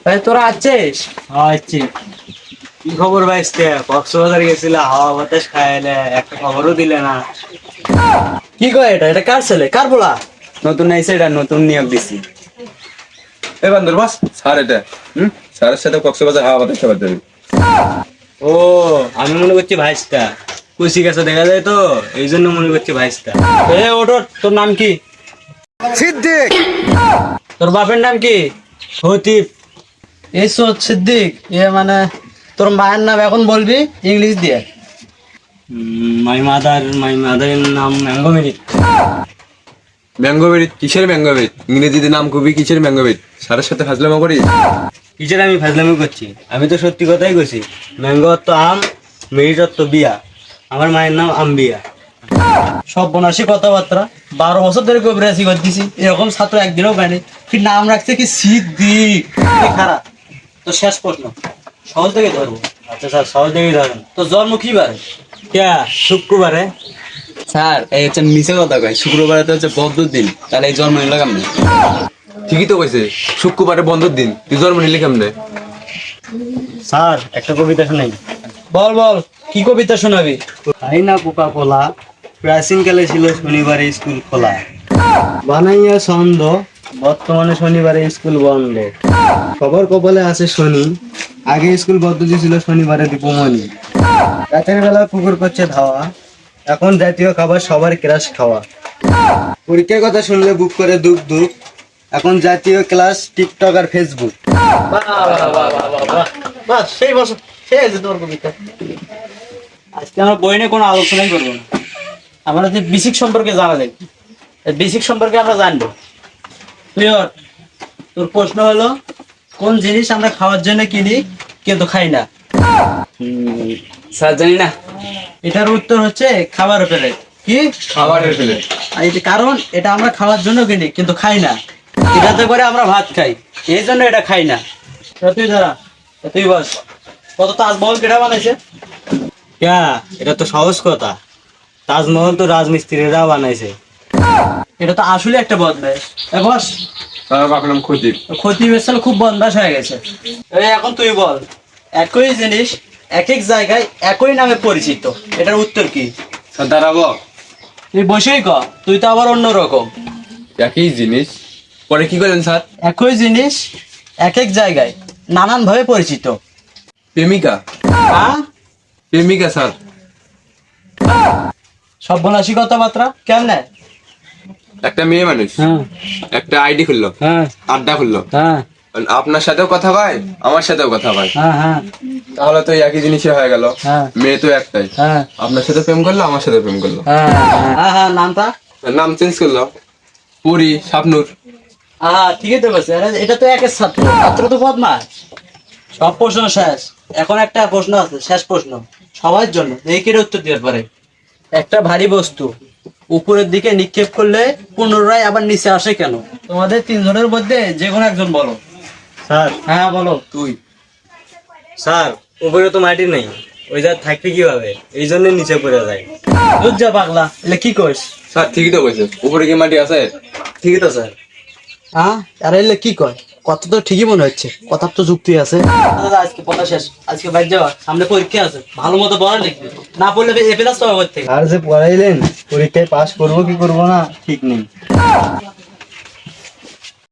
ভাই তোরা আছিস? হ্যাঁ আচ্ছি। কি খবর ভাই? কক্সবাজার গেছিলে, হাওয়া বাতাস খাইলে, একটা খবরও দিলে না। কি কয় এটা? এটা কার ছেলে, কার বলা? নতুন আইছে, এটা নতুন নিয়োগ দিছি। এই বান্দর বাস স্যার এটা স্যারের সাথে কক্সবাজার হাওয়া বাতাস খাবার যাবে। ও, আমি মনে করছি ভাইসটা কুচি গাছে দেখা যায় তো, এই জন্য মনে করছি ভাইসটা। এ ওঠ, তোর নাম কি? সিদ্দিক। তোর বাপের নাম কি? হতিফ। এই সিদ্দিক, মানে তোর মায়ের নাম এখন বলবি ইংলিশ দিয়ে। মাই মাদারের নাম ম্যাঙ্গোমেরি। ম্যাঙ্গোবেরিট কিসের ম্যাঙ্গোবেরিট? ইংরেজিতে নাম কবি কিসের ম্যাঙ্গোবেরিট? স্যারের সাথে ফাজলামো করি? কিসের আমি ফাজলামি করছি? আমি তো সত্যি কথাই কইছি। ম্যাঙ্গো অর্থ আম, মেরিট অর্থ বিয়া। আমার মায়ের নাম আম্বিয়া। সব বনাসী কথাবার্তা 12 বছর ধরে কবিরাজি করতেছি, এরকম ছাত্র একদিনও পাইনি। কি নাম রাখছে কি সিদ্দিক? খারাপ। তো শেষ প্রশ্ন, সহজ থেকে ধরবো। আচ্ছা স্যার, সহজ দেখেই ধরেন। তো জন্ম কি বারে? ক্যা শুক্রবারে? স্যার এই হচ্ছে মিছে কথা কয়, শুক্রবারে তো হচ্ছে বদ্ধ দিন, তাহলে এই জন্ম নিল কেমনে? ঠিকই তো কইছে, শুক্রবারে বন্ধর দিন, তুই জন্ম নিলি কেমনে? স্যার একটা কবিতা শোনাই। বল বল, কি কবিতা শোনাবি? খাই না কোকা কোলা, প্রাচীনকালে ছিল শনিবারে স্কুল খোলা। বানাইয়া ছন্দ, বর্তমানে শনিবারে স্কুল বন্ধ। খবর কপালে আছে শনি, আগে স্কুল পদ্ধতি ছিল শনিবারে দীপমণি। রাতের বেলা পুকুর করছে ধাওয়া, এখন জাতীয় খাবার সবার ক্রাশ খাওয়া। পরীক্ষার কথা শুনলে বুক করে দুঃখ দুঃখ, এখন জাতীয় ক্লাস টিকটক আর ফেসবুক। বাস সেই বছর সেই আছে তোর কবিতা। আজকে আমরা বই নিয়ে কোনো আলোচনাই করবো না, আমরা যে বেসিক সম্পর্কে জানা যায়, বেসিক সম্পর্কে আমরা জানবো। ক্লিয়ার? তোর প্রশ্ন হলো, কোন জিনিস আমরা খাওয়ার জন্য কিনি কিন্তু খাই না? স্যার জানি না। এটার উত্তর হচ্ছে খাবার প্লেট। কি? খাবারের ফেলে। আর এই যে কারণ, এটা আমরা খাওয়ার জন্য কিনি কিন্তু খাই না। এটাতে করে আমরা ভাত খাই, এই জন্য এটা খাই না। তুই দাঁড়া, তুই বস, কত তাজমহল কেটা বানাইছে? ক্যা, এটা তো সহজ কথা। তাজমহল তো রাজমিস্ত্রিরা বানাইছে। এটা তো আসলে একটা বদমাইশ। বস। তার বাপের নাম খতিব। ক্ষতি বেসাল খুব বদমাশ হয়ে গেছে। এখন তুই বল, একই জিনিস এক এক জায়গায় একই নামে পরিচিত, এটার উত্তর কি? স্যার দাঁড়াবো। তুই বসেই ক, তুই তো আবার অন্য রকম। একই জিনিস, পরে কি করলেন স্যার? একই জিনিস এক এক জায়গায় নানান ভাবে পরিচিত। প্রেমিকা। হ্যাঁ, প্রেমিকা স্যার। সব বনাসী কথাবার্তা কেমনে? একটা মেয়ে মানুষ একটা আইডি খুললো, হ্যাঁ আড্ডা খুললো, হ্যাঁ আপনার সাথেও কথা কয়, আমার সাথেও কথা কয়, হ্যাঁ হ্যাঁ তাহলে তো একই জিনিসই হয়ে গেল। হ্যাঁ। মেয়ে তো একটাই, হ্যাঁ আপনার সাথে প্রেম করলো, আমার সাথে প্রেম করলো, হ্যাঁ হ্যাঁ হ্যাঁ, নামটা? নাম চেঞ্জ করলো, পুরি শাবনুর। ঠিকই তো বলছে। এটা তো একের ছাত্র, ছাত্র তো বদমাশ। সব প্রশ্ন শেষ, এখন একটা প্রশ্ন আছে, শেষ প্রশ্ন সবার জন্য, এই কেটে উত্তর দিতে পারে। একটা ভারী বস্তু উপরের দিকে নিক্ষেপ করলে পুনরায় আবার নিচে আসে কেন? তোমাদের তিনজনের মধ্যে যে কোনো একজন বলো। স্যার। হ্যাঁ বলো। তুই। স্যার, উপরে তো মাটি নেই, ওই যা থাকবে কিভাবে? এই জন্য নিচে পড়ে যায়। লজ্জা পাগলা, এলে কি কইস? স্যার ঠিকই তো কইছে, উপরে কি মাটি আছে? ঠিকই তো স্যার। আর এলে কি কয়? কথা তো ঠিকই মনে হচ্ছে, কথার তো যুক্তি আছে। আজকে পড়া শেষ, আজকে বাইরে যাওয়া, সামনে পরীক্ষা আছে, ভালো মতো পড়া লিখবি, না পড়লে এ প্লাস পাবো থেকে। আর যে পড়াইলেন, পরীক্ষায় পাশ করবো কি করবো না ঠিক নেই।